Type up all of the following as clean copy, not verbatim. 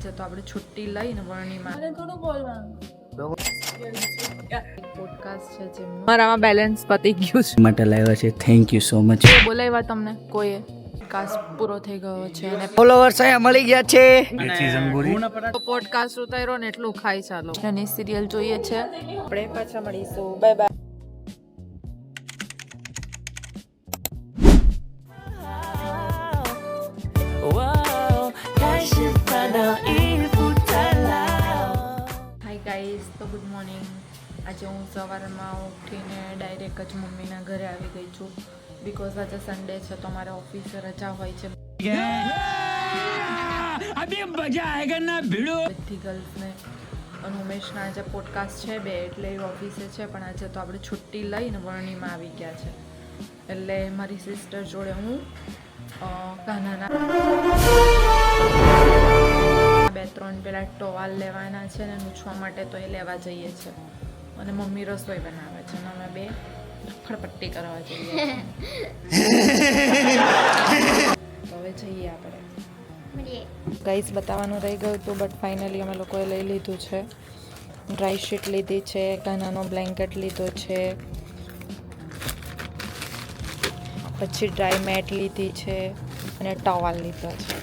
આજે તો આપણે છુટ્ટી લઈને વર્ણીમાં થોડું બોલવાનું પોડકાસ્ટ છે જે મારામાં બેલેન્સ પતી ગયું છે માટે લાવ્યા છે. Thank you so much. બોલાવ્યા તમને કોઈએ પોડકાસ્ટ પૂરો થઈ ગયો છે અને ફોલોવર્સ અહીંયા મળી ગયા છે. પોડકાસ્ટ ઉતાર્યો ને એટલું ખાઈ ચાલો એની સિરિયલ જોઈએ છે. આપણે પાછા મળીશું. Bye bye. હાય ગાઈઝ, તો ગુડ મોર્નિંગ. આજે હું સવારમાં ઉઠીને ડાયરેક્ટ જ મમ્મીના ઘરે આવી ગઈ છું બિકોઝ આજે સન્ડે છે તો મારે ઓફિસે રજા હોય છે. બધી ગર્લ્સને અને ઉમેશના આજે પોડકાસ્ટ છે બે એટલે એ ઓફિસે છે પણ આજે તો આપણે છુટ્ટી લઈને વર્ણીમાં આવી ગયા છે એટલે મારી સિસ્ટર જોડે હું કાનાના 2-3 પેલા ટોવાલ લેવાના છે ને લૂછવા માટે તો એ લેવા જઈએ છે અને મમ્મી રસોઈ બનાવે છે અને અમે બે ફળપટ્ટી કરવા જઈએ તો હવે જઈએ આપણે. ગાઈસ બતાવવાનું રહી ગયું હતું બટ ફાઇનલી અમે લોકોએ લઈ લીધું છે. ડ્રાય શીટ લીધી છે, કાનાનો બ્લેન્કેટ લીધો છે, પછી ડ્રાય મેટ લીધી છે અને ટોવાલ લીધો છે.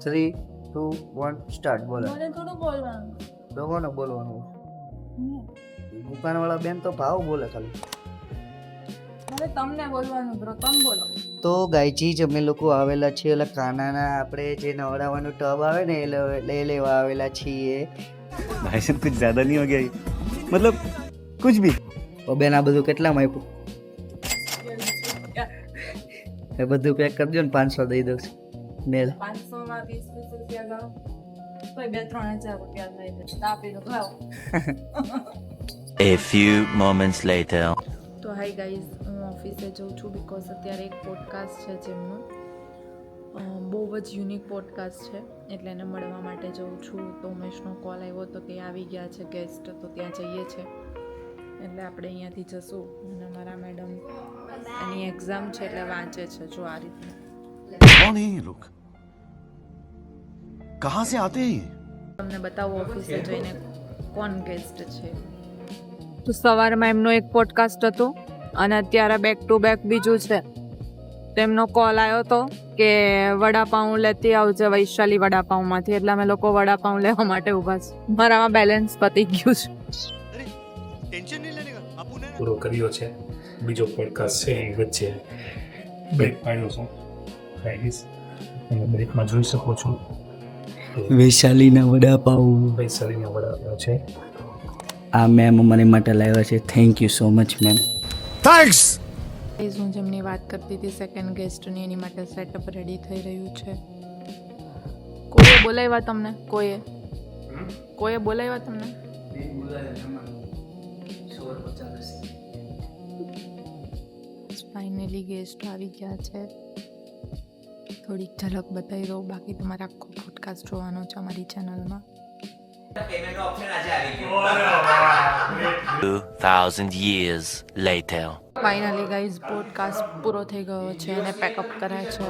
3, 2, 1 સ્ટાર્ટ. બોલો. મને થોડું બોલવાનું. લોકોને બોલવાનું. દુકાનવાળા બેન તો ભાવ બોલે ખાલી. મને તમને બોલવાનું બ્રો, તમે બોલો. તો ગાયજી જ અમે લોકો આવેલા છીએ એટલે કાનાના આપણે જે નવડાવવાનું ટબ આવે ને એ લેવા આવેલા છીએ. भाई साहब कुछ ज्यादा नहीं हो गया मतलब कुछ भी. ઓ બેન આ બધું કેટલામાં આપ્યું? એ બધું પેક કરજો ને 500 દઈ દઉં છું. નેલ 500 માં 20 રૂપિયા ગાવ તો 2-3 હજાર રૂપિયા થઈ જશે. આપી દો લાવો. A few moments later. તો હાય ગાઈઝ, હું ઓફિસે જઉં છું બિકોઝ અત્યારે એક પોડકાસ્ટ છે જેમનું બહુ જ યુનિક પોડકાસ્ટ છે એટલે એને મળવા માટે જઉં છું. તો ઉમેશનો કોલ આવ્યો તો કે આવી ગયા છે ગેસ્ટ તો ત્યાં જઈએ છે એટલે આપણે અહીંયાથી જશું અને મારા મેડમ એની એક્ઝામ છે એટલે વાંચે છે જો આ રીતે. कौन है ये लोग कहां से आते हैं ये તમને બતાવું ઓફિસે જઈને કોણ ગેસ્ટ છે. તો સવારમાં એમનો એક પોડકાસ્ટ હતો અને અત્યારે બેક ટુ બેક બીજું છે. તેમનો કોલ આવ્યો હતો કે વડાપાઉં લેતી આવજે વૈશાલી વડાપાઉંમાંથી એટલે અમે લોકો વડાપાઉં લેવા માટે ઊભા છે. મારામાં બેલેન્સ પતી ગયું છે. પૂરો કર્યો છે. બીજો પોડકાસ્ટ છે એ વચ્ચે બ્રેક પાડ્યો છું ગાઈસ તમે બ્રેકમાં જોઈ શકો છો વૈશાલીના વડાપાઉં. વૈશાલીના વડાપાઉં છે. આ મેમ અમારી માટે લાવ્યા છે. Thank you so much ma'am. Thanks હું જેમની વાત કરતી હતી સેકન્ડ ગેસ્ટની એની માટે સેટઅપ રેડી થઈ રહ્યું છે. કોઈએ બોલાવ્યા તમને? કોઈએ બોલાવ્યા તમને? ફાઇનલી ગેસ્ટ આવી ગયા છે. થોડીક ઝલક બતાવી દઉં બાકી તમારે આખો પોડકાસ્ટ જોવાનો છે અમારી ચેનલમાં. 2000 years later. Finally guys podcast પૂરો થઈ ગયો છે અને પેકઅપ કરે છે.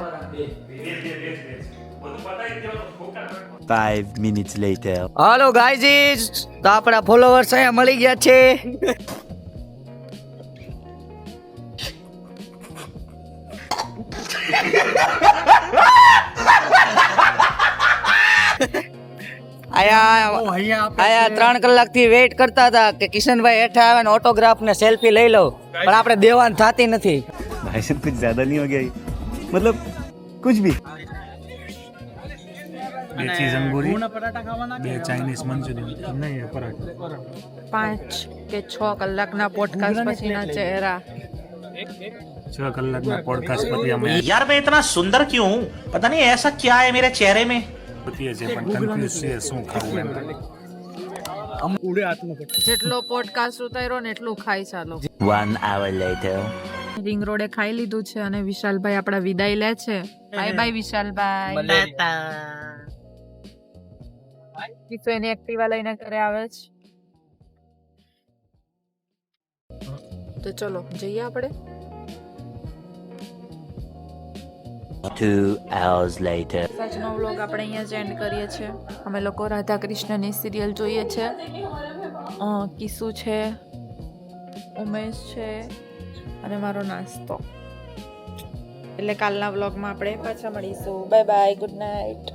5 minutes later. હાલો ગાઈઝ, તો આપણા ફોલોવર્સ અહીંયા મળી ગયા છે. આયા 3 કલાકથી વેઇટ કરતા હતા કે કિશનભાઈ હેઠા આવે ને ઓટોગ્રાફ ને સેલ્ફી લઈ લો પણ આપણે દેવાન થતી નથી. भाई साहब कुछ ज्यादा नहीं हो गया मतलब कुछ भी. 2 ચીઝ અંગૂરી 2 ચાઇનીઝ મંચુરિયન નહીં પરાઠા 5 કે 6 કલાકના પોડકાસ્ટ પછીના ચહેરા. 6 કલાકના પોડકાસ્ટ પછી અમે यार मैं इतना सुंदर क्यों हूँ पता नहीं ऐसा क्या है मेरे चेहरे में પતીએ છે પણ કન્ફ્યુઝ છે શું ખાવું એમ. જેટલો પોડકાસ્ટ ઉતાર્યો ને એટલું ખાઈ ચાલો. 1 hour later. રિંગ રોડે ખાઈ લીધું છે અને વિશાલભાઈ આપણા વિદાય લે છે. બાય બાય વિશાલભાઈ. કિશો એની એક્ટિવા લઈને ઘરે આવે છે. તો ચલો જઈએ આપણે. 2 hours later. આજનો વ્લોગ આપણે અહીંયા જ એન્ડ કરીએ છીએ. અમે લોકો રાધા કૃષ્ણની સિરિયલ જોઈએ છે. કિસુ છે, ઉમેશ છે અને મારો નાસ્તો. એટલે કાલના વ્લોગમાં આપણે પાછા મળીશું. Bye bye, good night.